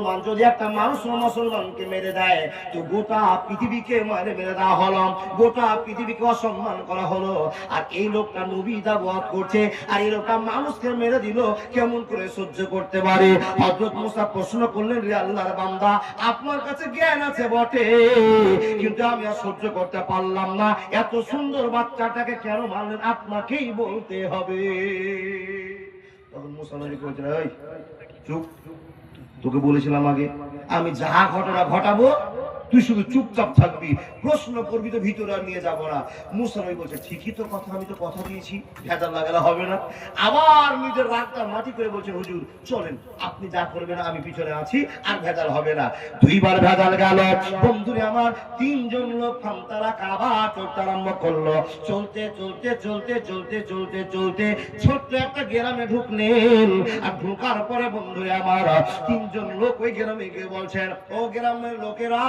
মুসলমান যদি একটা মানুষ মুসলমানকে মেরে দেয় তো গোটা পৃথিবীকে মেরে দেওয়া হলো, গোটা পৃথিবীকে অসম্মান করা হলো। আর এই লোকটা নবী দাওয়াত করছে আর এই লোকটা মানুষকে মেরে দিল, কেমন করে সহ্য করতে পারে? হযরত মুসা প্রশ্ন করলেন, রে আল্লাহর বান্দা, আপনার কাছে জ্ঞান আছে বটে, কিন্তু আমি আর সহ্য করতে পারলাম না, এত সুন্দর বাচ্চাটাকে কেন মারলেন আপনাকেই বলতে হবে। তখন মুসা নবী বলছেন, এই চুপ, তোকে বলেছিলাম আগে আমি যা ঘটনা ঘটাবো তুই শুধু চুপচাপ থাকবি, প্রশ্ন করবি তো ভিতরে আর নিয়ে যাবো না। মুসা নবী বলছে, ঠিকই তো কথা, আমি তো কথা দিয়েছি, ভেজাল লাগালে হবে না। আবার নিজের রাগটা মাটি করে বলছেন, হুজুর চলেন, আপনি যা করবেন আমি পিছনে আছি, আর ভেজাল হবে না। দুইবার ভেজাল গেল। বন্ধুরে আমার, তিনজন লোক ফান্তারা কাবা চলতে আরম্ভ করলো। চলতে চলতে চলতে চলতে চলতে চলতে ছোট্ট একটা গ্রামে ঢুকলেন। আর ঢোকার পরে বন্ধুরে আমার, তিনজন লোক ওই গ্রামে গিয়ে বলছেন, ও গ্রামের লোকেরা,